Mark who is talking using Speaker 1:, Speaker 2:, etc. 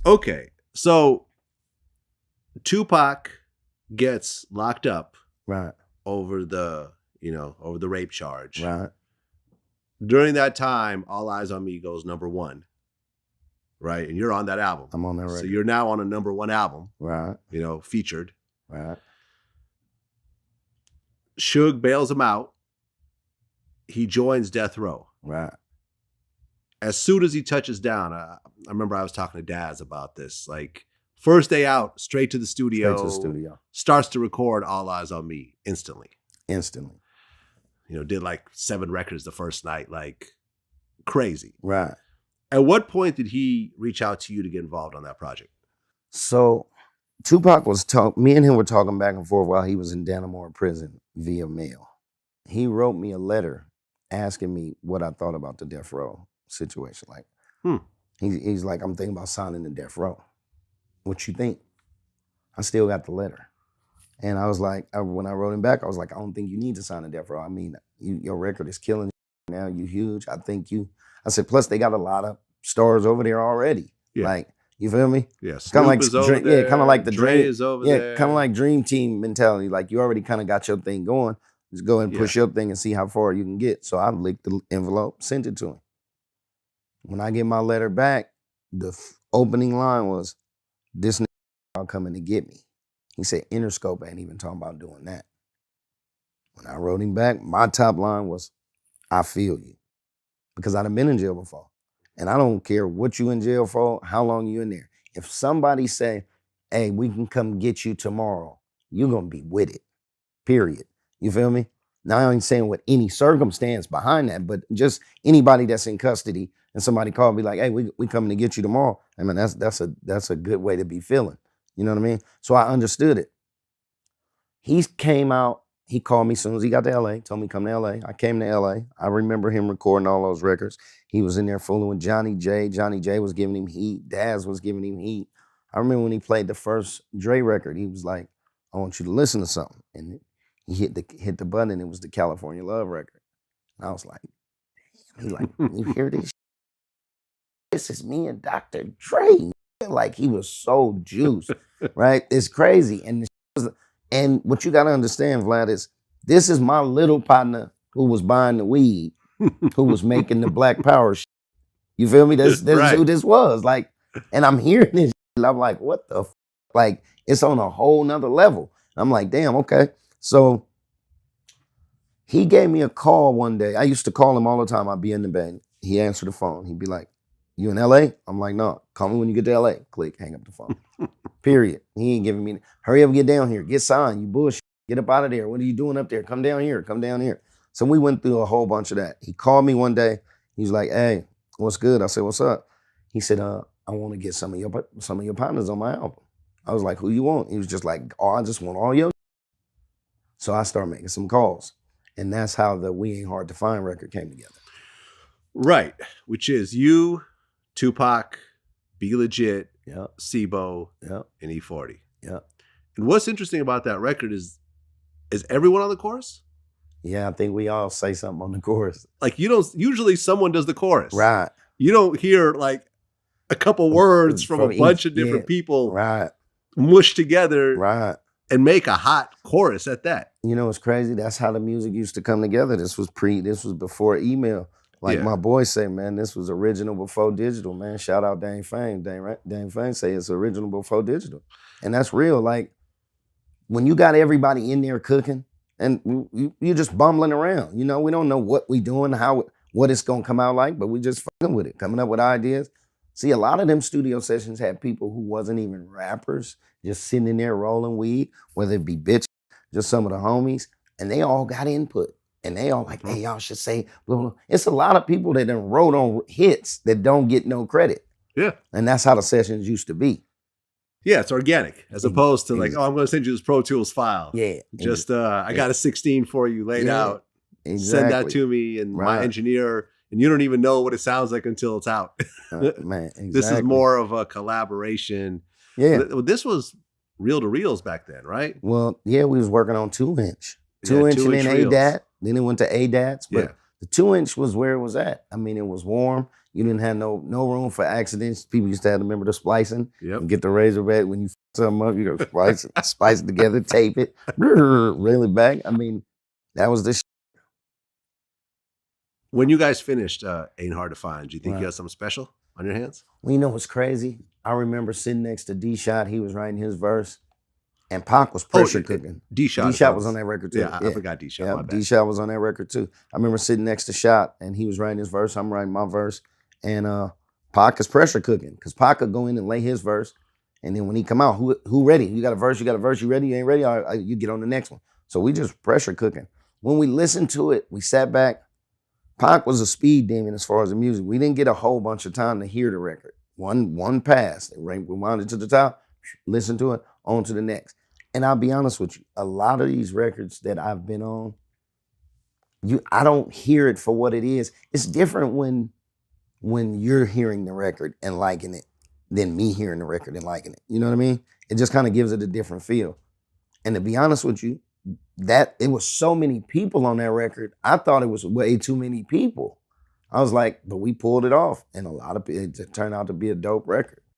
Speaker 1: Okay, so Tupac gets locked up
Speaker 2: Right.
Speaker 1: over the rape charge.
Speaker 2: Right.
Speaker 1: During that time, All Eyes on Me goes #1. Right, and you're on that album.
Speaker 2: I'm on that record.
Speaker 1: So you're now on a #1 album.
Speaker 2: Right.
Speaker 1: Featured.
Speaker 2: Right.
Speaker 1: Suge bails him out. He joins Death Row.
Speaker 2: Right.
Speaker 1: As soon as he touches down, I remember I was talking to Daz about this. Like, first day out, straight to the studio. Starts to record All Eyes on Me instantly. Did like 7 records the first night, like crazy.
Speaker 2: Right.
Speaker 1: At what point did he reach out to you to get involved on that project?
Speaker 2: So Tupac me and him were talking back and forth while he was in Dannemora prison via mail. He wrote me a letter asking me what I thought about the Death Row situation. Like, he's like, I'm thinking about signing the Death Row. What you think? I still got the letter. And I was like, when I wrote him back, I was like, I don't think you need to sign a Death Row. I mean, your record is killing you now. You huge. I said, plus they got a lot of stars over there already. Yeah. Like, you feel me?
Speaker 1: Yeah, kind of like
Speaker 2: kind of like the
Speaker 1: Dre is over there.
Speaker 2: Kind of like Dream Team mentality. Like, you already kind of got your thing going. Just go ahead and push your thing and see how far you can get. So I licked the envelope, sent it to him. When I get my letter back, the opening line was, "This nigga coming to get me." He said, "Interscope ain't even talking about doing that." When I wrote him back, my top line was, "I feel you," because I'd have been in jail before. And I don't care what you in jail for, how long you in there. If somebody say, "Hey, we can come get you tomorrow," you're going to be with it, period. You feel me? Now, I ain't saying with any circumstance behind that, but just anybody that's in custody and somebody called me like, "Hey, we coming to get you tomorrow." I mean, that's a good way to be feeling. You know what I mean? So I understood it. He came out, he called me as soon as he got to LA, told me come to LA. I came to LA. I remember him recording all those records. He was in there fooling with Johnny J. Johnny J was giving him heat. Daz was giving him heat. I remember when he played the first Dre record, he was like, "I want you to listen to something." And he hit the button and it was the California Love record. And I was like, damn. He like, "You hear this? This is me and Dr. Dre." Like, he was so juiced, right? It's crazy. And what you got to understand, Vlad, is this is my little partner who was buying the weed, who was making the Black Power shit. You feel me? That's right. Who this was. Like, and I'm hearing this shit, I'm like, what the f-? Like, it's on a whole nother level. I'm like, damn, okay. So he gave me a call one day. I used to call him all the time. I'd be in the bed. He answered the phone. He'd be like, "You in LA?" I'm like, "No, call me when you get to LA." Click, hang up the phone. Period. He ain't giving me, "Hurry up, get down here, get signed, you bullshit, get up out of there. What are you doing up there? Come down here, come down here." So we went through a whole bunch of that. He called me one day. He's like, "Hey, what's good?" I said, "What's up?" He said, "I want to get some of your partners on my album." I was like, "Who you want?" He was just like, "Oh, I just want all your." So I started making some calls. And that's how the We Ain't Hard to Find record came together.
Speaker 1: Right. Which is you, Tupac, Be Legit,
Speaker 2: yep.
Speaker 1: Sibo,
Speaker 2: yep.
Speaker 1: and E40.
Speaker 2: Yeah.
Speaker 1: And what's interesting about that record is everyone on the chorus?
Speaker 2: Yeah, I think we all say something on the chorus.
Speaker 1: Like, you don't, usually someone does the chorus.
Speaker 2: Right.
Speaker 1: You don't hear like a couple words from a bunch of different people mushed together.
Speaker 2: Right.
Speaker 1: And make a hot chorus at that.
Speaker 2: You know, it's crazy. That's how the music used to come together. This was before email. Like my boys say, man, this was original before digital, man. Shout out Dame Fame. Dame Fame say it's original before digital. And that's real. Like, when you got everybody in there cooking and you're just bumbling around, you know, we don't know what we doing, what it's going to come out like, but we just fucking with it, coming up with ideas. See, a lot of them studio sessions had people who wasn't even rappers, just sitting in there rolling weed, whether it be bitches, just some of the homies, and they all got input. And they all like, "Hey, y'all should say blah, blah." It's a lot of people that done wrote on hits that don't get no credit.
Speaker 1: Yeah.
Speaker 2: And that's how the sessions used to be.
Speaker 1: Yeah, it's organic, as opposed to like, "Oh, I'm going to send you this Pro Tools file."
Speaker 2: Yeah.
Speaker 1: Just, I got a 16 for you laid out.
Speaker 2: Exactly.
Speaker 1: Send that to me and my engineer, and you don't even know what it sounds like until it's out.
Speaker 2: Man, exactly.
Speaker 1: This is more of a collaboration.
Speaker 2: Yeah.
Speaker 1: This was reel to reels back then, right?
Speaker 2: Well, yeah, we was working on 2-inch. 2-inch and then ADAT. Then it went to ADATs. But The 2-inch was where it was at. I mean, it was warm. You didn't have no room for accidents. People used to have to remember the splicing.
Speaker 1: Yep.
Speaker 2: And get the razor back when you f something up. You go splice it together, tape it, reel it back. I mean, that was the shit.
Speaker 1: When you guys finished Ain't Hard to Find, do you think
Speaker 2: Right.
Speaker 1: you had something special on your hands?
Speaker 2: Well, you know what's crazy? I remember sitting next to D-Shot. He was writing his verse. And Pac was pressure cooking.
Speaker 1: D-Shot.
Speaker 2: D-Shot was on that record too.
Speaker 1: Yeah, I forgot D-Shot.
Speaker 2: Yeah,
Speaker 1: My bad.
Speaker 2: D-Shot was on that record too. I remember sitting next to Shot and he was writing his verse. I'm writing my verse. And Pac is pressure cooking because Pac could go in and lay his verse. And then when he come out, who ready? You got a verse, you ready? You ain't ready? All right, you get on the next one. So we just pressure cooking. When we listened to it, we sat back. Pac was a speed demon as far as the music. We didn't get a whole bunch of time to hear the record. One pass. We wound it to the top, listen to it, on to the next. And I'll be honest with you, a lot of these records that I've been on, I don't hear it for what it is. It's different when you're hearing the record and liking it than me hearing the record and liking it. You know what I mean? It just kind of gives it a different feel. And to be honest with you, that it was so many people on that record, I thought it was way too many people. I was like, but we pulled it off. And a lot of it turned out to be a dope record.